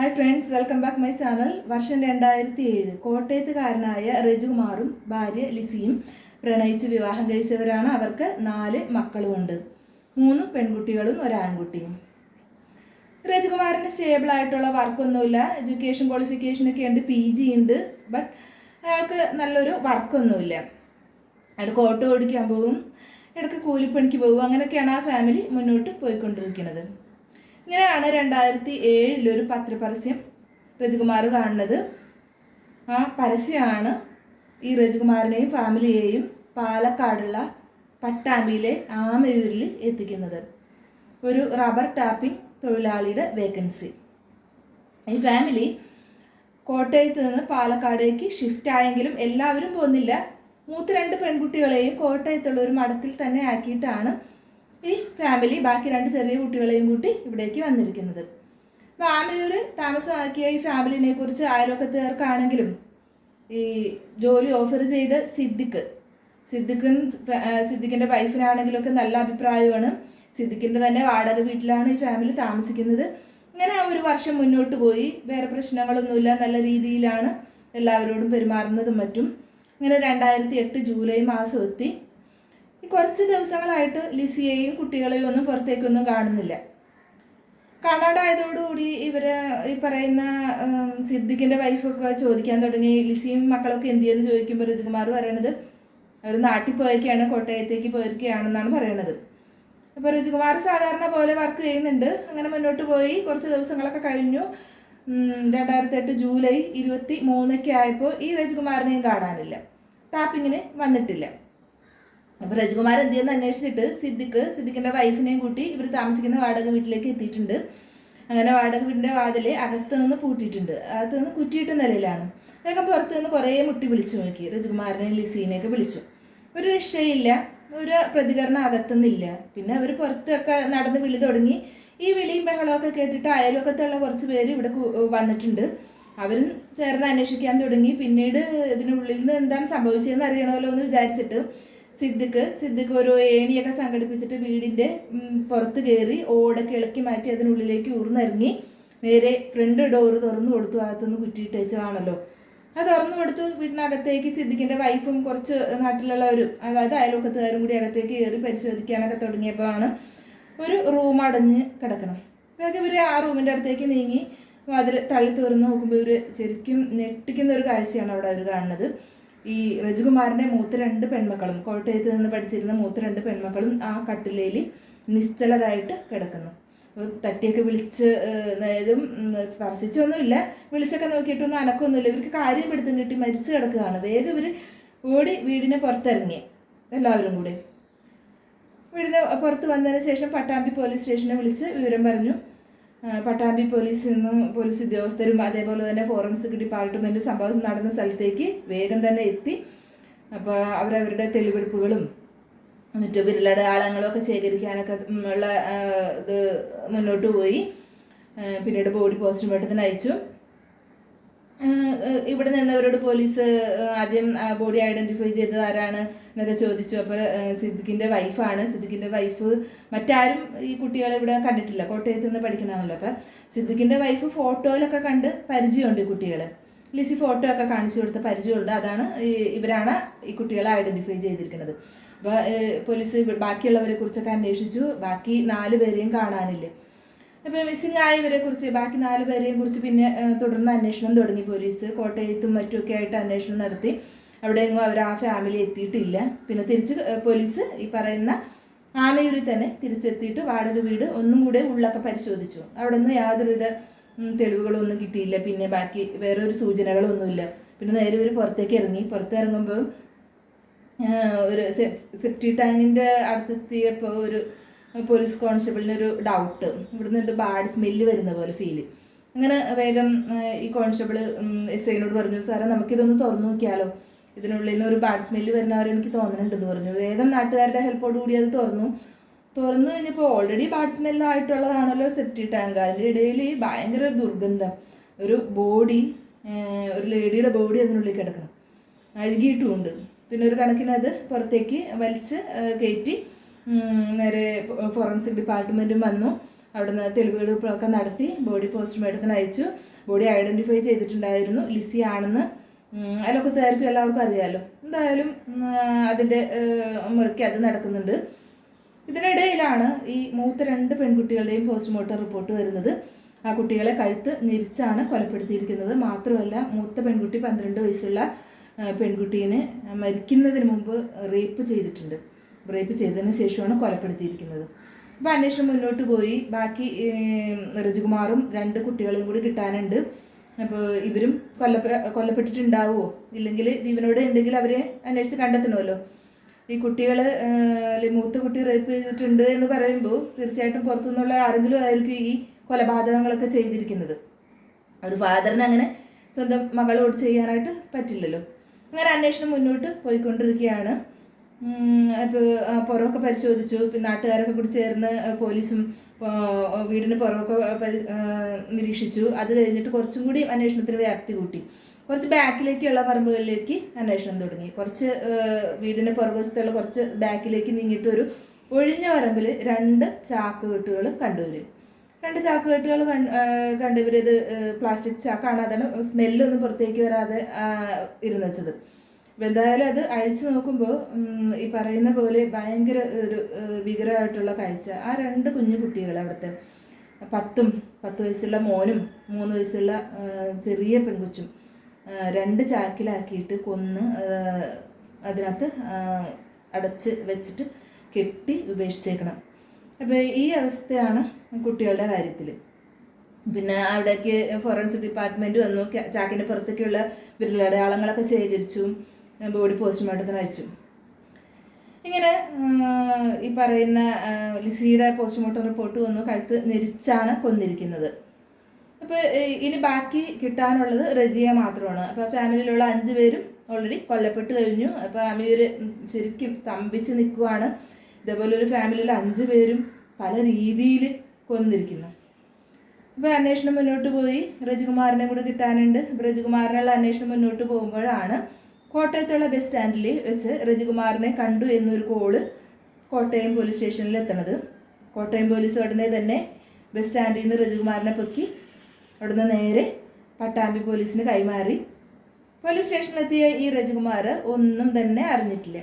Hi friends, welcome back my channel. വർഷം 2007 കോട്ടയത്തുകാരനായ രജികുമാറും ഭാര്യ ലിസിയും പ്രണയിച്ച് വിവാഹം കഴിച്ചവരാണ്. അവർക്ക് 4 മക്കളുമുണ്ട്. 3 പെൺകുട്ടികളും 1 ആൺകുട്ടിയും. രജികുമാറിന് സ്റ്റേബിൾ ആയിട്ടുള്ള വർക്കൊന്നുമില്ല. എഡ്യൂക്കേഷൻ ക്വാളിഫിക്കേഷനൊക്കെ ഉണ്ട്, PG ഉണ്ട്. ബട്ട് അയാൾക്ക് നല്ലൊരു വർക്കൊന്നുമില്ല. ഇടയ്ക്ക് ഓട്ടോ ഓടിക്കാൻ പോകും, ഇടയ്ക്ക് കൂലിപ്പണിക്ക് പോകും. അങ്ങനെയൊക്കെയാണ് ആ ഫാമിലി മുന്നോട്ട് പോയിക്കൊണ്ടിരിക്കുന്നത്. ഇങ്ങനെയാണ് 2007 ഒരു പത്രപരസ്യം രജികുമാർ കാണുന്നത്. ആ പരസ്യമാണ് ഈ രജികുമാറിനെയും ഫാമിലിയെയും പാലക്കാടുള്ള പട്ടാമ്പിയിലെ ആമയൂരിൽ എത്തിക്കുന്നത്. ഒരു റബ്ബർ ടാപ്പിംഗ് തൊഴിലാളിയുടെ വേക്കൻസി. ഈ ഫാമിലി കോട്ടയത്ത് നിന്ന് പാലക്കാടേക്ക് ഷിഫ്റ്റ് ആയെങ്കിലും എല്ലാവരും പോകുന്നില്ല. മൂത്ത 2 പെൺകുട്ടികളെയും കോട്ടയത്തുള്ള ഒരു മഠത്തിൽ തന്നെ ആക്കിയിട്ടാണ് ഈ ഫാമിലി ബാക്കി 2 ചെറിയ കുട്ടികളെയും കൂട്ടി ഇവിടേക്ക് വന്നിരിക്കുന്നത്. അപ്പോൾ ആമയൂർ താമസമാക്കിയ ഈ ഫാമിലിനെ കുറിച്ച് അയൽവക്കത്തുകാർക്കാണെങ്കിലും ഈ ജോലി ഓഫർ ചെയ്ത സിദ്ദിഖിൻ്റെ വൈഫിനാണെങ്കിലൊക്കെ നല്ല അഭിപ്രായമാണ്. സിദ്ദിഖിൻ്റെ തന്നെ വാടക വീട്ടിലാണ് ഈ ഫാമിലി താമസിക്കുന്നത്. ഇങ്ങനെ ഒരു വർഷം മുന്നോട്ട് പോയി. വേറെ പ്രശ്നങ്ങളൊന്നുമില്ല, നല്ല രീതിയിലാണ് എല്ലാവരോടും പെരുമാറുന്നതും മറ്റും. ഇങ്ങനെ 2008 ജൂലൈ മാസം എത്തി. കുറച്ച് ദിവസങ്ങളായിട്ട് ലിസിയെയും കുട്ടികളെയും ഒന്നും പുറത്തേക്കൊന്നും കാണുന്നില്ല. കാണാണ്ടായതോടുകൂടി ഇവർ ഈ പറയുന്ന സിദ്ദിഖിൻ്റെ വൈഫൊക്കെ ചോദിക്കാൻ തുടങ്ങി. ലിസിയും മക്കളൊക്കെ എന്ത് ചെയ്യുമെന്ന് ചോദിക്കുമ്പോൾ രജികുമാർ പറയണത് അവർ നാട്ടിൽ പോയൊക്കെയാണ്, കോട്ടയത്തേക്ക് പോയിരിക്കുകയാണെന്നാണ് പറയണത്. അപ്പോൾ രജികുമാർ സാധാരണ പോലെ വർക്ക് ചെയ്യുന്നുണ്ട്. അങ്ങനെ മുന്നോട്ട് പോയി. കുറച്ച് ദിവസങ്ങളൊക്കെ കഴിഞ്ഞു. 2008 ജൂലൈ 23 ആയപ്പോൾ ഈ രജികുമാറിനെയും കാണാനില്ല, ടാപ്പിങ്ങിന് വന്നിട്ടില്ല. അപ്പോൾ രജികുമാർ എന്ത് ചെയ്യുന്ന അന്വേഷിച്ചിട്ട് സിദ്ദിഖിൻ്റെ വൈഫിനെയും കൂട്ടി ഇവർ താമസിക്കുന്ന വാടക വീട്ടിലേക്ക് എത്തിയിട്ടുണ്ട്. അങ്ങനെ വാടക വീടിൻ്റെ വാതിൽ അകത്ത് നിന്ന് പൂട്ടിയിട്ടുണ്ട്. അകത്ത് നിന്ന് കുറ്റിയിട്ട നിലയിലാണ്. വേഗം പുറത്ത് നിന്ന് കുറേ മുട്ടി വിളിച്ചു നോക്കി. രജികുമാറിനെയും ലിസീനെയൊക്കെ വിളിച്ചു. ഒരു രക്ഷയില്ല, ഒരു പ്രതികരണം അകത്തുനിന്നില്ല. പിന്നെ അവർ പുറത്തൊക്കെ നടന്ന് വിളി തുടങ്ങി. ഈ വിളിയും ബഹളമൊക്കെ കേട്ടിട്ട് അയൽവക്കത്തുള്ള കുറച്ച് പേര് ഇവിടെ വന്നിട്ടുണ്ട്. അവരും ചേർന്ന് അന്വേഷിക്കാൻ തുടങ്ങി. പിന്നീട് ഇതിനുള്ളിൽ നിന്ന് എന്താണ് സംഭവിച്ചതെന്ന് അറിയണമല്ലോ എന്ന് വിചാരിച്ചിട്ട് സിദ്ദിഖ് ഒരു ഏണിയൊക്കെ സംഘടിപ്പിച്ചിട്ട് വീടിൻ്റെ പുറത്ത് കയറി ഓടൊക്കെ ഇളക്കി മാറ്റി അതിനുള്ളിലേക്ക് ഊർന്നിറങ്ങി നേരെ ഫ്രണ്ട് ഡോറ് തുറന്നു കൊടുത്തു. അകത്തുനിന്ന് കുറ്റിയിട്ട് വെച്ചതാണല്ലോ. അത് തുറന്നു കൊടുത്തു. വീടിനകത്തേക്ക് സിദ്ദിഖിൻ്റെ വൈഫും കുറച്ച് നാട്ടിലുള്ളവരും, അതായത് അയൽവക്കത്തുകാരും കൂടി അകത്തേക്ക് കയറി പരിശോധിക്കാനൊക്കെ തുടങ്ങിയപ്പോഴാണ് ഒരു റൂം അടഞ്ഞ് കിടക്കണം. വേഗം ഇവർ ആ റൂമിൻ്റെ അടുത്തേക്ക് നീങ്ങി അതിൽ തള്ളി തുറന്ന് നോക്കുമ്പോൾ ഇവർ ശരിക്കും ഞെട്ടിക്കുന്ന ഒരു കാഴ്ചയാണ് അവിടെ അവർ കാണുന്നത്. ഈ രജികുമാറിൻ്റെ മൂത്ത 2 പെൺമക്കളും, കോട്ടയത്ത് നിന്ന് പഠിച്ചിരുന്ന മൂത്ത 2 പെൺമക്കളും ആ കട്ടിലയിൽ നിശ്ചലരായിട്ട് കിടക്കുന്നു. തട്ടിയൊക്കെ വിളിച്ച് ഇതും സ്പർശിച്ചൊന്നുമില്ല, വിളിച്ചൊക്കെ നോക്കിയിട്ടൊന്നും അനക്കൊന്നുമില്ല. ഇവർക്ക് കാര്യം പിടുത്തം കിട്ടി മരിച്ചു കിടക്കുകയാണ്. വേഗം ഇവർ ഓടി വീടിനെ പുറത്തിറങ്ങി. എല്ലാവരും കൂടി വീടിന് പുറത്ത് വന്നതിന് ശേഷം പട്ടാമ്പി പോലീസ് സ്റ്റേഷനെ വിളിച്ച് വിവരം പറഞ്ഞു. പട്ടാമ്പി പോലീസിൽ നിന്നും പോലീസ് ഉദ്യോഗസ്ഥരും അതേപോലെ തന്നെ ഫോറൻസിക് ഡിപ്പാർട്ട്മെൻറ്റ് സംഭവം നടന്ന സ്ഥലത്തേക്ക് വേഗം തന്നെ എത്തി. അപ്പോൾ അവരവരുടെ തെളിവെടുപ്പുകളും മറ്റു വിരലടയാളങ്ങളും ഒക്കെ ശേഖരിക്കാനൊക്കെ ഉള്ള ഇത് മുന്നോട്ട് പോയി. പിന്നീട് ബോഡി പോസ്റ്റ്മോർട്ടത്തിന് അയച്ചു. ഇവിടെ നിന്നവരോട് പോലീസ് ആദ്യം ബോഡി ഐഡൻറ്റിഫൈ ചെയ്തത് ആരാണ് എന്നൊക്കെ ചോദിച്ചു. അപ്പോൾ സിദ്ദിഖിൻ്റെ വൈഫാണ്. സിദ്ദിഖിൻ്റെ വൈഫ് മറ്റാരും ഈ കുട്ടികളെ ഇവിടെ കണ്ടിട്ടില്ല, കോട്ടയത്ത് നിന്ന് പഠിക്കണമല്ലോ. അപ്പോൾ സിദ്ദിഖിൻ്റെ വൈഫ് ഫോട്ടോയിലൊക്കെ കണ്ട് പരിചയമുണ്ട് ഈ കുട്ടികളെ. ലിസി ഫോട്ടോ ഒക്കെ കാണിച്ചു കൊടുത്ത പരിചയമുണ്ട്. അതാണ് ഇവരാണ് ഈ കുട്ടികളെ ഐഡൻറ്റിഫൈ ചെയ്തിരിക്കുന്നത്. അപ്പോൾ പോലീസ് ബാക്കിയുള്ളവരെ കുറിച്ചൊക്കെ അന്വേഷിച്ചു. ബാക്കി 4 പേരെയും കാണാനില്ല. അപ്പോൾ മിസ്സിംഗ് ആയവരെ കുറിച്ച് ബാക്കി 4 പേരെയും കുറിച്ച് പിന്നെ തുടർന്ന് അന്വേഷണം തുടങ്ങി പോലീസ്. കോട്ടയത്തും മറ്റുമൊക്കെ ആയിട്ട് അന്വേഷണം നടത്തി. അവിടെയെങ്ങും അവർ ആ ഫാമിലി എത്തിയിട്ടില്ല. പിന്നെ തിരിച്ച് പോലീസ് ഈ പറയുന്ന ആമയൂരിൽ തന്നെ തിരിച്ചെത്തിയിട്ട് വാടക വീട് ഒന്നും കൂടെ ഉള്ളൊക്കെ പരിശോധിച്ചു. അവിടെ നിന്ന് യാതൊരുവിധ തെളിവുകളൊന്നും കിട്ടിയില്ല. പിന്നെ ബാക്കി വേറൊരു സൂചനകളൊന്നുമില്ല. പിന്നെ നേരെ ഒരു പുറത്തേക്ക് ഇറങ്ങി. പുറത്തിറങ്ങുമ്പോൾ ഒരു സെപ്റ്റി ടാങ്കിൻ്റെ അടുത്തെത്തിയപ്പോൾ ഒരു പോലീസ് കോൺസ്റ്റബിളിനൊരു ഡൗട്ട്, ഇവിടുന്ന് എന്ത് ബാഡ് സ്മെല്ല് വരുന്ന പോലെ ഫീല്. അങ്ങനെ വേഗം ഈ കോൺസ്റ്റബിൾ SIനോട് പറഞ്ഞു, സാറേ നമുക്കിതൊന്ന് തുറന്നു നോക്കിയാലോ, ഇതിനുള്ളിൽ നിന്ന് ഒരു ബാഡ് സ്മെല്ല് വരുന്നവരെ എനിക്ക് തോന്നുന്നുണ്ടെന്ന് പറഞ്ഞു. വേഗം നാട്ടുകാരുടെ ഹെൽപ്പോട് കൂടി അത് തുറന്നു കഴിഞ്ഞപ്പോൾ ഓൾറെഡി ബാഡ് സ്മെല്ലായിട്ടുള്ളതാണല്ലോ സെപ്റ്റി ടാങ്ക്. അതിൻ്റെ ഇടയിൽ ഭയങ്കര ദുർഗന്ധം. ഒരു ബോഡി, ഒരു ലേഡിയുടെ ബോഡി അതിനുള്ളിൽ കിടക്കണം, അഴുകിയിട്ടുമുണ്ട്. പിന്നെ ഒരു കണക്കിന് അത് പുറത്തേക്ക് വലിച്ച് കയറ്റി നേരെ ഫോറൻസിക് ഡിപ്പാർട്ട്മെൻറ്റും വന്നു. അവിടുന്ന് തെളിവെടുപ്പൊക്കെ നടത്തി ബോഡി പോസ്റ്റ്മോർട്ടത്തിന് അയച്ചു. ബോഡി ഐഡൻറ്റിഫൈ ചെയ്തിട്ടുണ്ടായിരുന്നു. ലിസി ആണെന്ന് അയൽവക്കത്തുകാർക്കും എല്ലാവർക്കും അറിയാമല്ലോ. എന്തായാലും അതിൻ്റെ മുറയ്ക്ക് അത് നടക്കുന്നുണ്ട്. ഇതിനിടയിലാണ് ഈ മൂത്ത 2 പെൺകുട്ടികളുടെയും പോസ്റ്റ്മോർട്ടം റിപ്പോർട്ട് വരുന്നത്. ആ കുട്ടികളെ കഴുത്ത് ഞെരിച്ചാണ് കൊലപ്പെടുത്തിയിരിക്കുന്നത്. മാത്രമല്ല മൂത്ത പെൺകുട്ടി 12 വയസ്സുള്ള പെൺകുട്ടീനെ മരിക്കുന്നതിന് മുമ്പ് റേപ്പ് ചെയ്തിട്ടുണ്ട്. റേപ്പ് ചെയ്തതിന് ശേഷമാണ് കൊലപ്പെടുത്തിയിരിക്കുന്നത്. അപ്പോൾ അന്വേഷണം മുന്നോട്ട് പോയി. ബാക്കി റജികുമാറും 2 കുട്ടികളെയും കൂടി കിട്ടാനുണ്ട്. അപ്പോൾ ഇവരും കൊല്ലപ്പെട്ടിട്ടുണ്ടാവുമോ, ഇല്ലെങ്കിൽ ജീവനോടെ ഉണ്ടെങ്കിൽ അവരെ അന്വേഷിച്ച് കണ്ടെത്തണമല്ലോ. ഈ കുട്ടികൾ മൂത്ത കുട്ടി റേപ്പ് ചെയ്തിട്ടുണ്ട് എന്ന് പറയുമ്പോൾ തീർച്ചയായിട്ടും പുറത്തുനിന്നുള്ള ആരെങ്കിലും ആയിരിക്കും ഈ കൊലപാതകങ്ങളൊക്കെ ചെയ്തിരിക്കുന്നത്. ഒരു ഫാദറിന് അങ്ങനെ സ്വന്തം മകളോട് ചെയ്യാനായിട്ട് പറ്റില്ലല്ലോ. അങ്ങനെ അന്വേഷണം മുന്നോട്ട് പോയിക്കൊണ്ടിരിക്കുകയാണ്. അപ്പോൾ പുറമൊക്കെ പരിശോധിച്ചു. പിന്നെ നാട്ടുകാരൊക്കെ കൂടി ചേർന്ന് പോലീസും വീടിന് പുറമൊക്കെ നിരീക്ഷിച്ചു. അത് കഴിഞ്ഞിട്ട് കുറച്ചും കൂടി അന്വേഷണത്തിന് വ്യാപ്തി കൂട്ടി. കുറച്ച് ബാക്കിലേക്കുള്ള പറമ്പുകളിലേക്ക് അന്വേഷണം തുടങ്ങി. കുറച്ച് വീടിന് പുറകുവശത്തുള്ള കുറച്ച് ബാക്കിലേക്ക് നീങ്ങിയിട്ട് ഒരു ഒഴിഞ്ഞ പറമ്പിൽ 2 ചാക്കുകെട്ടുകൾ കണ്ടുവരും. 2 ചാക്കുകെട്ടുകൾ കണ്ടുവരിത് പ്ലാസ്റ്റിക് ചാക്കാണ്. അതാണ് സ്മെല്ലൊന്നും പുറത്തേക്ക് വരാതെ ഇരുന്ന് വെച്ചത്. അപ്പോൾ എന്തായാലും അത് അഴിച്ചു നോക്കുമ്പോൾ ഈ പറയുന്ന പോലെ ഭയങ്കര ഒരു ഭീകരമായിട്ടുള്ള കാഴ്ച. ആ 2 കുഞ്ഞു കുട്ടികൾ, അവിടുത്തെ 10 വയസ്സുള്ള മോനും 3 വയസ്സുള്ള ചെറിയ പെൺകുച്ചും 2 ചാക്കിലാക്കിയിട്ട് കൊന്ന് അതിനകത്ത് അടച്ച് വെച്ചിട്ട് കെട്ടി ഉപേക്ഷിച്ചേക്കണം. അപ്പോൾ ഈ അവസ്ഥയാണ് കുട്ടികളുടെ കാര്യത്തിൽ. പിന്നെ അവിടേക്ക് ഫോറൻസിക് ഡിപ്പാർട്ട്മെൻറ്റ് വന്നു. ചാക്കിൻ്റെ പുറത്തേക്കുള്ള വിരലടയാളങ്ങളൊക്കെ ശേഖരിച്ചു. ബോഡി പോസ്റ്റ്മോർട്ടത്തിന് അയച്ചു. ഇങ്ങനെ ഈ പറയുന്ന ലിസിയുടെ പോസ്റ്റ്മോർട്ടം റിപ്പോർട്ട് വന്നു. കഴുത്ത് ഞെരിച്ചാണ് കൊന്നിരിക്കുന്നത്. അപ്പോൾ ഇനി ബാക്കി കിട്ടാനുള്ളത് റജിയ മാത്രമാണ്. അപ്പോൾ ഫാമിലിയിലുള്ള 5 പേരും ഓൾറെഡി കൊല്ലപ്പെട്ട് കഴിഞ്ഞു. അപ്പോൾ അമീർ ശരിക്കും സ്തംഭിച്ച് നിൽക്കുകയാണ്. ഇതേപോലെ ഒരു ഫാമിലിയിൽ 5 പേരും പല രീതിയിൽ കൊന്നിരിക്കുന്നു. അപ്പോൾ അന്വേഷണം മുന്നോട്ട് പോയി. റജികുമാറിനെ കൂടെ കിട്ടാനുണ്ട്. റജികുമാറിനുള്ള അന്വേഷണം മുന്നോട്ട് പോകുമ്പോഴാണ് കോട്ടയത്തുള്ള ബസ് സ്റ്റാൻഡിൽ വെച്ച് റജികുമാറിനെ കണ്ടു എന്നൊരു കോള് കോട്ടയം പോലീസ് സ്റ്റേഷനിൽ എത്തണത്. കോട്ടയം പോലീസ് ഉടനെ തന്നെ ബസ് സ്റ്റാൻഡിൽ നിന്ന് റജികുമാറിനെ പൊക്കി അവിടുന്ന് നേരെ പട്ടാമ്പി പോലീസിന് കൈമാറി. പോലീസ് സ്റ്റേഷനിലെത്തിയ ഈ റജികുമാർ ഒന്നും തന്നെ അറിഞ്ഞിട്ടില്ല.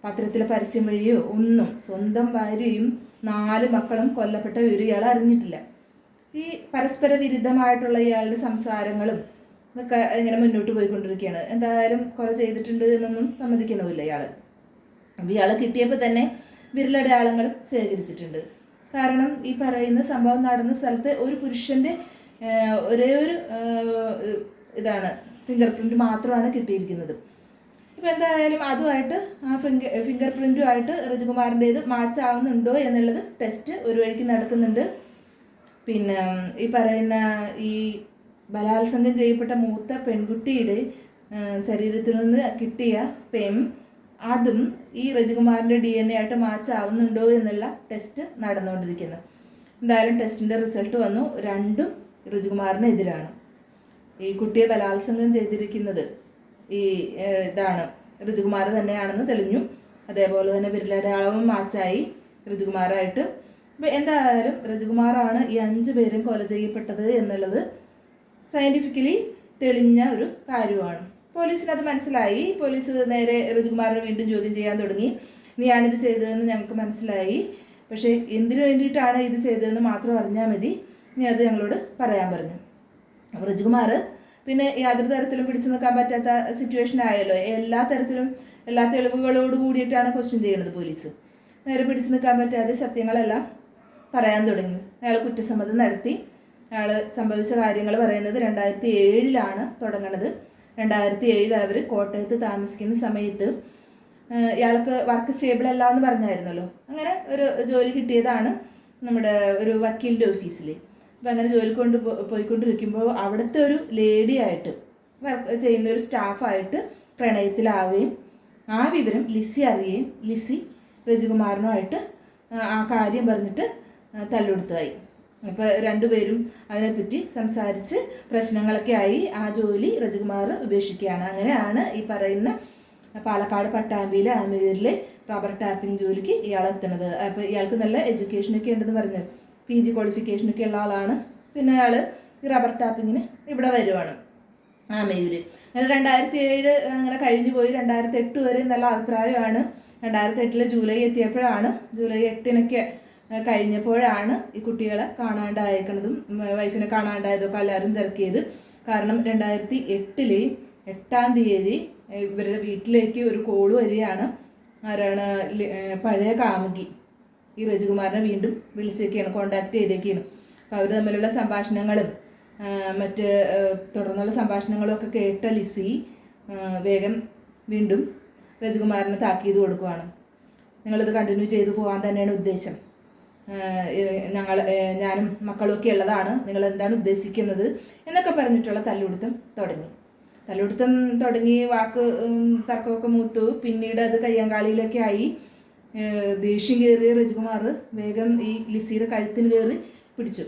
പത്രത്തിലെ പരസ്യം വഴിയോ ഒന്നും. സ്വന്തം ഭാര്യയും 4 മക്കളും കൊല്ലപ്പെട്ട വിവരം ഇയാൾ അറിഞ്ഞിട്ടില്ല. ഈ പരസ്പര വിരുദ്ധമായിട്ടുള്ള ഇയാളുടെ സംസാരങ്ങളും ഇതൊക്കെ ഇങ്ങനെ മുന്നോട്ട് പോയിക്കൊണ്ടിരിക്കുകയാണ്. എന്തായാലും കൊല ചെയ്തിട്ടുണ്ട് എന്നൊന്നും സമ്മതിക്കണമില്ല ഇയാൾ. അപ്പോൾ ഇയാൾ കിട്ടിയപ്പോൾ തന്നെ വിരലടയാളങ്ങളും ശേഖരിച്ചിട്ടുണ്ട്. കാരണം ഈ പറയുന്ന സംഭവം നടന്ന സ്ഥലത്ത് ഒരു പുരുഷൻ്റെ ഒരേ ഒരു ഇതാണ് ഫിംഗർ പ്രിൻറ്റ് മാത്രമാണ് കിട്ടിയിരിക്കുന്നത്. ഇപ്പോൾ എന്തായാലും അതുമായിട്ട് ആ ഫിംഗർ പ്രിൻറ്റുമായിട്ട് റജികുമാറിൻ്റേത് മാച്ച് ആവുന്നുണ്ടോ എന്നുള്ളത് ടെസ്റ്റ് ഒരു വഴിക്ക് നടക്കുന്നുണ്ട്. പിന്നെ ഈ പറയുന്ന ഈ ബലാത്സംഗം ചെയ്യപ്പെട്ട മൂത്ത പെൺകുട്ടിയുടെ ശരീരത്തിൽ നിന്ന് കിട്ടിയ സ്പെം അതും ഈ റജികുമാറിൻ്റെ DNA ആയിട്ട് മാച്ച് ആവുന്നുണ്ടോ എന്നുള്ള ടെസ്റ്റ് നടന്നുകൊണ്ടിരിക്കുന്നു. എന്തായാലും ടെസ്റ്റിൻ്റെ റിസൾട്ട് വന്നു. 2ഉം റജികുമാറിനെതിരാണ്. ഈ കുട്ടിയെ ബലാത്സംഗം ചെയ്തിരിക്കുന്നത് ഈ ഇതാണ് റജികുമാർ തന്നെയാണെന്ന് തെളിഞ്ഞു. അതേപോലെ തന്നെ വിരലടയാളവും മാച്ചായി റജികുമാറായിട്ട്. അപ്പോൾ എന്തായാലും റജികുമാറാണ് ഈ 5 പേരും കൊല ചെയ്യപ്പെട്ടത് എന്നുള്ളത് സയൻറ്റിഫിക്കലി തെളിഞ്ഞ ഒരു കാര്യമാണ്. പോലീസിനത് മനസ്സിലായി. പോലീസ് നേരെ റജികുമാറിനെ വീണ്ടും ചോദ്യം ചെയ്യാൻ തുടങ്ങി. നീയാണിത് ചെയ്തതെന്ന് ഞങ്ങൾക്ക് മനസ്സിലായി, പക്ഷേ എന്തിനു വേണ്ടിയിട്ടാണ് ഇത് ചെയ്തതെന്ന് മാത്രം അറിഞ്ഞാൽ മതി, നീ അത് ഞങ്ങളോട് പറയാൻ പറഞ്ഞു. അപ്പോൾ റജികുമാർ പിന്നെ യാതൊരു തരത്തിലും പിടിച്ചു നിൽക്കാൻ പറ്റാത്ത സിറ്റുവേഷൻ ആയല്ലോ. എല്ലാ തരത്തിലും എല്ലാ തെളിവുകളോട് കൂടിയിട്ടാണ് ക്വസ്റ്റ്യൻ ചെയ്യുന്നത് പോലീസ്. നേരെ പിടിച്ചു നിൽക്കാൻ പറ്റാതെ സത്യങ്ങളെല്ലാം പറയാൻ തുടങ്ങി. അയാൾ കുറ്റസമ്മതം നടത്തി. അയാൾ സംഭവിച്ച കാര്യങ്ങൾ പറയുന്നത് 2007 തുടങ്ങുന്നത്. 2007 അവർ കോട്ടയത്ത് താമസിക്കുന്ന സമയത്ത് ഇയാൾക്ക് വർക്ക് സ്റ്റേബിൾ അല്ല എന്ന് പറഞ്ഞായിരുന്നല്ലോ. അങ്ങനെ ഒരു ജോലി കിട്ടിയതാണ് നമ്മുടെ ഒരു വക്കീലിൻ്റെ ഓഫീസിൽ. അപ്പോൾ അങ്ങനെ ജോലി പോയിക്കൊണ്ടിരിക്കുമ്പോൾ അവിടുത്തെ ഒരു ലേഡിയായിട്ട് വർക്ക് ചെയ്യുന്ന ഒരു സ്റ്റാഫായിട്ട് പ്രണയത്തിലാവുകയും ആ വിവരം ലിസി അറിയുകയും ലിസി റജികുമാറിനുമായിട്ട് ആ കാര്യം പറഞ്ഞിട്ട് തല്ലുകൊടുത്തതായി. അപ്പോൾ 2 പേരും അതിനെപ്പറ്റി സംസാരിച്ച് പ്രശ്നങ്ങളൊക്കെ ആയി ആ ജോലി റജികുമാർ ഉപേക്ഷിക്കുകയാണ്. അങ്ങനെയാണ് ഈ പറയുന്ന പാലക്കാട് പട്ടാമ്പിയിലെ ആമയൂരിലെ റബ്ബർ ടാപ്പിംഗ് ജോലിക്ക് ഇയാൾ എത്തുന്നത്. അപ്പോൾ ഇയാൾക്ക് നല്ല എഡ്യൂക്കേഷനൊക്കെ ഉണ്ടെന്ന് പറഞ്ഞു. PG ക്വാളിഫിക്കേഷനൊക്കെ ഉള്ള ആളാണ്. പിന്നെ അയാൾ ഈ റബ്ബർ ടാപ്പിങ്ങിന് ഇവിടെ വരുവാണ് ആമയൂർ. അങ്ങനെ 2007 അങ്ങനെ കഴിഞ്ഞു പോയി. 2008 വരെ നല്ല അഭിപ്രായമാണ്. 2008 ജൂലൈ എത്തിയപ്പോഴാണ്, ജൂലൈ 8 കഴിഞ്ഞപ്പോഴാണ് ഈ കുട്ടികളെ കാണാണ്ടായേക്കണതും വൈഫിനെ കാണാണ്ടായതൊക്കെ എല്ലാവരും തിരക്കിയത്. കാരണം 2008 8-ാം തീയതി ഇവരുടെ വീട്ടിലേക്ക് ഒരു കോള് വരികയാണ്. ആരാണ്? പഴയ കാമുകി ഈ രജികുമാറിനെ വീണ്ടും വിളിച്ചേക്കാണ്, കോണ്ടാക്ട് ചെയ്തേക്കാണ്. അപ്പോൾ അവർ തമ്മിലുള്ള സംഭാഷണങ്ങളും മറ്റ് തുടർന്നുള്ള സംഭാഷണങ്ങളും ഒക്കെ കേട്ട ലിസി വേഗം വീണ്ടും രജികുമാറിന് താക്കീത് കൊടുക്കുവാണ്. നിങ്ങളിത് കണ്ടിന്യൂ ചെയ്തു പോകാൻ തന്നെയാണ് ഉദ്ദേശം, ഞാനും മക്കളൊക്കെ ഉള്ളതാണ്, നിങ്ങൾ എന്താണ് ഉദ്ദേശിക്കുന്നത് എന്നൊക്കെ പറഞ്ഞിട്ടുള്ള തല്ലുപിടുത്തം തുടങ്ങി വാക്ക് തർക്കമൊക്കെ മൂത്തു. പിന്നീട് അത് കയ്യാങ്കാളിയിലൊക്കെ ആയി. ദേഷ്യം കയറിയ രജികുമാർ വേഗം ഈ ലിസിയുടെ കഴുത്തിന് കയറി പിടിച്ചു.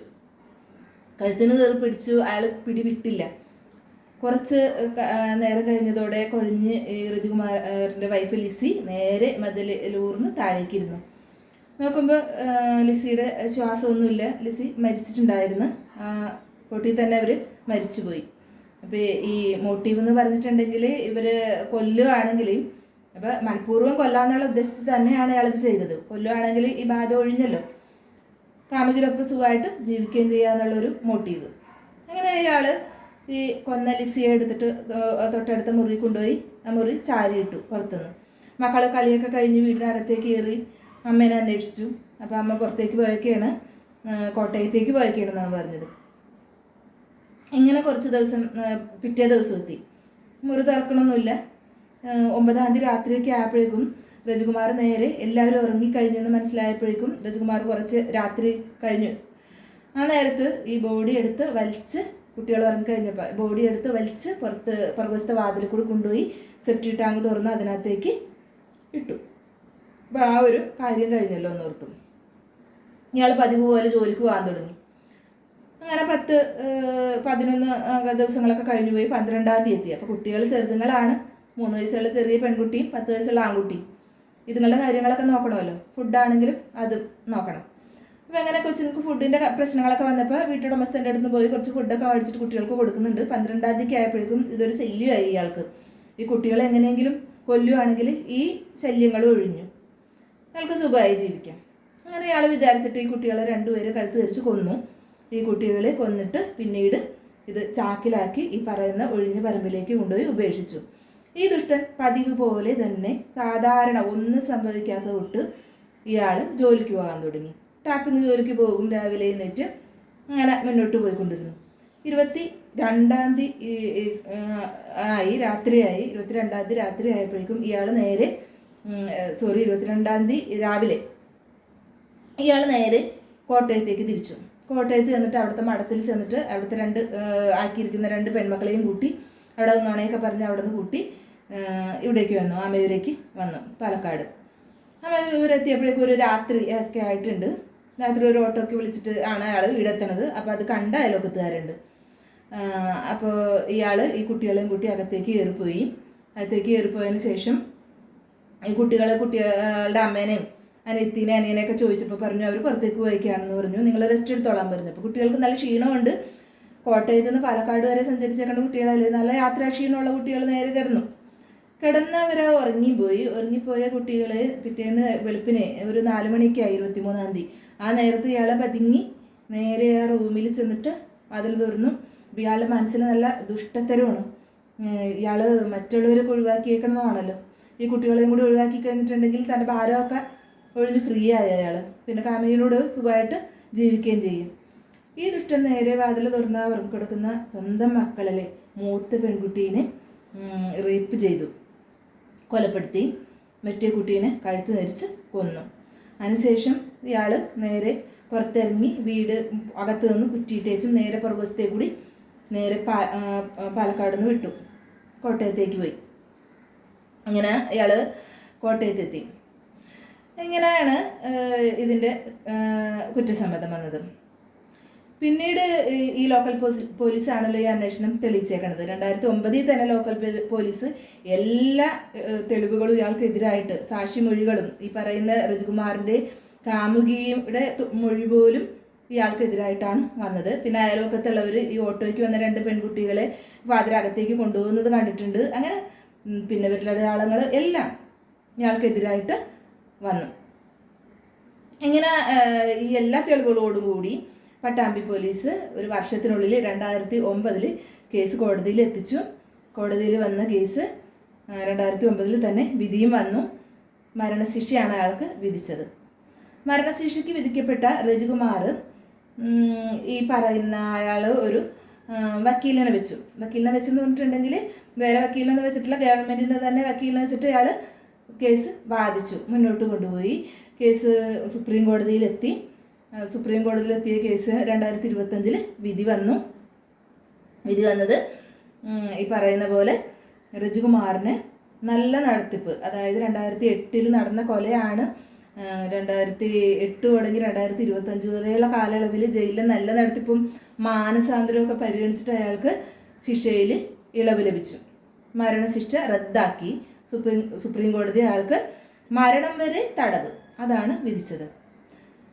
അയാൾ പിടിവിട്ടില്ല. കുറച്ച് നേരം കഴിഞ്ഞതോടെ കൊഴിഞ്ഞ് ഈ രജികുമാറിൻ്റെ വൈഫ് ലിസി നേരെ മതിലൂർന്ന് താഴേക്കിരുന്നു. നോക്കുമ്പോൾ ലിസിയുടെ ശ്വാസമൊന്നുമില്ല. ലിസി മരിച്ചിട്ടുണ്ടായിരുന്നു. പൊട്ടിൽ തന്നെ അവർ മരിച്ചുപോയി. അപ്പോൾ ഈ മോട്ടീവ് എന്ന് പറഞ്ഞിട്ടുണ്ടെങ്കിൽ ഇവർ കൊല്ലുകയാണെങ്കിൽ, അപ്പോൾ മനഃപൂർവ്വം കൊല്ലാന്നുള്ള ഉദ്ദേശത്തിൽ തന്നെയാണ് അയാളത് ചെയ്തത്. കൊല്ലുകയാണെങ്കിൽ ഈ ബാധ ഒഴിഞ്ഞല്ലോ, കാമുകിനൊപ്പം സുഖമായിട്ട് ജീവിക്കുകയും ചെയ്യാന്നുള്ളൊരു മോട്ടീവ്. അങ്ങനെ അയാൾ ഈ കൊന്ന ലിസിയെ എടുത്തിട്ട് തൊട്ടടുത്ത മുറി കൊണ്ടുപോയി ആ മുറി ചാരിയിട്ടു പുറത്തുനിന്ന്. മക്കളെ കളിയൊക്കെ കഴിഞ്ഞ് വീടിനകത്തേക്ക് കയറി അമ്മേനെ അന്വേഷിച്ചു. അപ്പോൾ അമ്മ പുറത്തേക്ക് പോയൊക്കെയാണ്, കോട്ടയത്തേക്ക് പോയൊക്കെയാണെന്നാണ് പറഞ്ഞത്. ഇങ്ങനെ കുറച്ച് ദിവസം, പിറ്റേ ദിവസം എത്തി. മുറി തുറക്കണമൊന്നുമില്ല. 9-ാം തീയതി രാത്രിയൊക്കെ ആയപ്പോഴേക്കും രജികുമാർ നേരെ എല്ലാവരും ഉറങ്ങിക്കഴിഞ്ഞെന്ന് മനസ്സിലായപ്പോഴേക്കും രജികുമാർ കുറച്ച് രാത്രി കഴിഞ്ഞു. ആ നേരത്ത് ഈ ബോഡി എടുത്ത് വലിച്ച്, കുട്ടികൾ ഉറങ്ങിക്കഴിഞ്ഞപ്പോൾ ബോഡി എടുത്ത് വലിച്ച് പുറകുവശത്തെ വാതിൽ കൂടി കൊണ്ടുപോയി സെപ്റ്റിക് ടാങ്ക് തുറന്ന് അതിനകത്തേക്ക് ഇട്ടു. അപ്പോൾ ആ ഒരു കാര്യം കഴിഞ്ഞല്ലോ എന്നോർത്തും ഇയാൾ പതിവ് പോലെ ജോലിക്ക് പോകാൻ തുടങ്ങി. അങ്ങനെ 10-11 ദിവസങ്ങളൊക്കെ കഴിഞ്ഞു പോയി. 12-ാം തീയതി എത്തി. അപ്പോൾ കുട്ടികൾ ചെറുതുങ്ങളാണ്. 3 വയസ്സുള്ള ചെറിയ പെൺകുട്ടിയും 10 വയസ്സുള്ള ആൺകുട്ടിയും. ഇതുങ്ങളുടെ കാര്യങ്ങളൊക്കെ നോക്കണമല്ലോ, ഫുഡാണെങ്കിലും അത് നോക്കണം. അപ്പോൾ അങ്ങനെ കൊച്ചുങ്ങൾക്ക് ഫുഡിൻ്റെ പ്രശ്നങ്ങളൊക്കെ വന്നപ്പോൾ വീട്ടുടമസ്ഥൻ്റെ അടുത്ത് പോയി കുറച്ച് ഫുഡൊക്കെ മേടിച്ചിട്ട് കുട്ടികൾക്ക് കൊടുക്കുന്നുണ്ട്. 12-ാം തീയതി ആയപ്പോഴേക്കും ഇതൊരു ശല്യമായി ഇയാൾക്ക്. ഈ കുട്ടികളെ എങ്ങനെയെങ്കിലും കൊല്ലുകയാണെങ്കിൽ ഈ ശല്യങ്ങൾ ഒഴിഞ്ഞു, അയാൾക്ക് സുഖമായി ജീവിക്കാം. അങ്ങനെ ഇയാൾ വിചാരിച്ചിട്ട് ഈ കുട്ടികളെ 2 പേര് കഴുത്ത് ധരിച്ച് കൊന്നു. ഈ കുട്ടികളെ കൊന്നിട്ട് പിന്നീട് ഇത് ചാക്കിലാക്കി ഈ പറയുന്ന ഒഴിഞ്ഞ പറമ്പിലേക്ക് കൊണ്ടുപോയി ഉപേക്ഷിച്ചു. ഈ ദുഷ്ടൻ പതിവ് പോലെ തന്നെ സാധാരണ ഒന്നും സംഭവിക്കാത്ത തൊട്ട് ഇയാൾ ജോലിക്ക് പോകാൻ തുടങ്ങി. ടാപ്പിംഗ് ജോലിക്ക് പോകും, രാവിലെ എഴുന്നേറ്റ് അങ്ങനെ മുന്നോട്ട് പോയിക്കൊണ്ടിരുന്നു. 22-ാം തീയതി രാത്രിയായി. 22-ാം തീയതി രാത്രി ആയപ്പോഴേക്കും ഇയാൾ നേരെ 22-ാം തീയതി രാവിലെ ഇയാൾ നേരെ കോട്ടയത്തേക്ക് തിരിച്ചു. കോട്ടയത്ത് ചെന്നിട്ട് അവിടുത്തെ മഠത്തിൽ ചെന്നിട്ട് അവിടുത്തെ ആക്കിയിരിക്കുന്ന 2 പെൺമക്കളെയും കൂട്ടി അവിടെ നുണയൊക്കെ പറഞ്ഞ് അവിടെ നിന്ന് കൂട്ടി ഇവിടേക്ക് വന്നു, ആമയൂരേക്ക് വന്നു, പാലക്കാട്. ആമയൂരെത്തിയപ്പോഴേക്കും ഒരു രാത്രി ഒക്കെ ആയിട്ടുണ്ട്. രാത്രി ഒരു ഓട്ടോ ഒക്കെ വിളിച്ചിട്ട് ആണ് അയാൾ വീടെത്തണത്. അപ്പോൾ അത് കണ്ട അയൽവക്കത്തുകാരുണ്ട്. അപ്പോൾ ഇയാൾ ഈ കുട്ടികളെയും കൂട്ടി അകത്തേക്ക് കയറിപ്പോയി. അകത്തേക്ക് കയറിപ്പോയതിന് ശേഷം ഈ കുട്ടികളുടെ അമ്മേനെയും അനിയനെയൊക്കെ ചോദിച്ചപ്പോൾ പറഞ്ഞു അവർ പുറത്തേക്ക് പോയിക്കാണെന്ന് പറഞ്ഞു. നിങ്ങൾ റെസ്റ്റ് എടുത്തോളാൻ പറഞ്ഞു. അപ്പോൾ കുട്ടികൾക്ക് നല്ല ക്ഷീണമുണ്ട്. കോട്ടയത്ത് നിന്ന് പാലക്കാട് വരെ സഞ്ചരിച്ചേക്കേണ്ട കുട്ടികളല്ലേ, നല്ല യാത്രാ ക്ഷീണമുള്ള കുട്ടികൾ നേരെ കിടന്നവരെ ഉറങ്ങിപ്പോയ കുട്ടികളെ പിറ്റേന്ന് വെളുപ്പിനെ ഒരു 4 മണിക്കായി 23-ാം തീയതി. ആ നേരത്ത് ഇയാളെ പതുങ്ങി നേരെ ആ റൂമിൽ ചെന്നിട്ട് അതിൽ തുറന്നു. ഇയാളുടെ മനസ്സിൽ നല്ല ദുഷ്ടത്തരമാണ്. ഇയാൾ മറ്റുള്ളവരൊക്കെ ഒഴിവാക്കിയേക്കണമെന്നാണല്ലോ. ഈ കുട്ടികളെയും കൂടി ഒഴിവാക്കി കഴിഞ്ഞിട്ടുണ്ടെങ്കിൽ തൻ്റെ ഭാരമൊക്കെ ഒഴിഞ്ഞ് ഫ്രീ ആയ അയാൾ പിന്നെ കാമിനിയോട് സുഖമായിട്ട് ജീവിക്കുകയും ചെയ്യും. ഈ ദുഷ്ടൻ നേരെ വാതിൽ തുറന്ന ഉറങ്ങിക്കിടക്കുന്ന സ്വന്തം മക്കളിലെ മൂത്ത പെൺകുട്ടീനെ റേപ്പ് ചെയ്തു, കൊലപ്പെടുത്തി. മറ്റേ കുട്ടീനെ കഴുത്ത് ധരിച്ച് കൊന്നു. അതിനുശേഷം ഇയാൾ നേരെ പുറത്തിറങ്ങി വീട് അകത്ത് നിന്ന് കുറ്റിയിട്ടേച്ചും നേരെ പുറകുവശത്തേ കൂടി നേരെ പാലക്കാട് നിന്ന് വിട്ടു, കോട്ടയത്തേക്ക് പോയി. അങ്ങനെ ഇയാൾ കോട്ടയത്തെത്തി. ഇങ്ങനെയാണ് ഇതിൻ്റെ കുറ്റസമ്മതം വന്നത്. പിന്നീട് ഈ ലോക്കൽ പോലീസാണല്ലോ ഈ അന്വേഷണം തെളിയിച്ചേക്കണത്. 2009 തന്നെ ലോക്കൽ പോലീസ് എല്ലാ തെളിവുകളും ഇയാൾക്കെതിരായിട്ട്, സാക്ഷിമൊഴികളും ഈ പറയുന്ന രജികുമാറിൻ്റെ കാമുകിയുടെ മൊഴി പോലും ഇയാൾക്കെതിരായിട്ടാണ് വന്നത്. പിന്നെ അയൽവക്കത്തുള്ളവർ ഈ ഓട്ടോയ്ക്ക് വന്ന 2 പെൺകുട്ടികളെ വാതിലകത്തേക്ക് കൊണ്ടുപോകുന്നത് കണ്ടിട്ടുണ്ട്. അങ്ങനെ പിന്നെ വിരലടയാളങ്ങൾ എല്ലാം ഇയാൾക്കെതിരായിട്ട് വന്നു. ഇങ്ങനെ ഈ എല്ലാ തെളിവുകളോടും കൂടി പട്ടാമ്പി പോലീസ് ഒരു വർഷത്തിനുള്ളിൽ 2009 കേസ് കോടതിയിൽ എത്തിച്ചു. കോടതിയിൽ വന്ന കേസ് 2009 തന്നെ വിധിയും വന്നു. മരണശിക്ഷയാണ് അയാൾക്ക് വിധിച്ചത്. മരണശിക്ഷയ്ക്ക് വിധിക്കപ്പെട്ട രജികുമാർ ഈ പറയുന്ന അയാൾ ഒരു വക്കീലിനെ വെച്ചെന്ന് പറഞ്ഞിട്ടുണ്ടെങ്കിൽ വേറെ വക്കീലിനെ വെച്ചിട്ടില്ല, ഗവൺമെൻറ്റിൻ്റെ തന്നെ വക്കീലിനെ വെച്ചിട്ട് അയാൾ കേസ് വാദിച്ചു, മുന്നോട്ട് കൊണ്ടുപോയി. കേസ് സുപ്രീം കോടതിയിലെത്തി. സുപ്രീം കോടതിയിലെത്തിയ കേസ് 2025 വിധി വന്നു. വിധി വന്നത് ഈ പറയുന്ന പോലെ രജികുമാറിന് നല്ല നടത്തിപ്പ്, അതായത് 2008 നടന്ന കൊലയാണ്. 2008 തുടങ്ങി 2025 വരെയുള്ള കാലയളവിൽ ജയിലിൽ നല്ല നടത്തിപ്പും മാനസാന്തരവും പരിഗണിച്ചിട്ട് അയാൾക്ക് ശിക്ഷയിൽ ഇളവ് ലഭിച്ചു. മരണശിക്ഷ റദ്ദാക്കി. സുപ്രീം കോടതി അയാൾക്ക് മരണം വരെ തടവ് അതാണ് വിധിച്ചത്.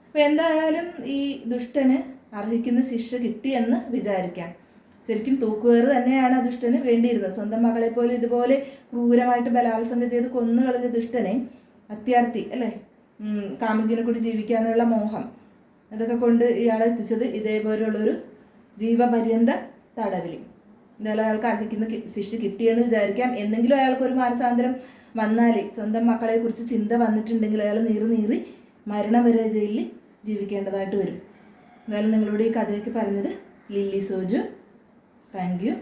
അപ്പോൾ എന്തായാലും ഈ ദുഷ്ടന് അർഹിക്കുന്ന ശിക്ഷ കിട്ടിയെന്ന് വിചാരിക്കാം. ശരിക്കും തൂക്കുകയറ് തന്നെയാണ് ആ ദുഷ്ടന് വേണ്ടിയിരുന്നത്. സ്വന്തം മകളെ പോലും ഇതുപോലെ ക്രൂരമായിട്ട് ബലാത്സംഗം ചെയ്ത് കൊന്നുകളഞ്ഞ ദുഷ്ടനെ അത്യാർത്ഥി അല്ലേ, കാമുകിനെ കൂടി ജീവിക്കാന്നുള്ള മോഹം, അതൊക്കെ കൊണ്ട് ഇയാളെ എത്തിച്ചത് ഇതേപോലെയുള്ളൊരു ജീവപര്യന്ത തടവിൽ. എന്തായാലും അയാൾക്ക് അർഹിക്കുന്ന ശിക്ഷ കിട്ടിയെന്ന് വിചാരിക്കാം. എന്തെങ്കിലും അയാൾക്കൊരു മാനസാന്തരം വന്നാൽ, സ്വന്തം മക്കളെ കുറിച്ച് ചിന്ത വന്നിട്ടുണ്ടെങ്കിൽ അയാൾ നീറി മരണം വരെ ജയിലിൽ ജീവിക്കേണ്ടതായിട്ട് വരും. എന്തായാലും നിങ്ങളോട് ഈ കഥയൊക്കെ പറഞ്ഞത് ലില്ലി സോജു. Thank you.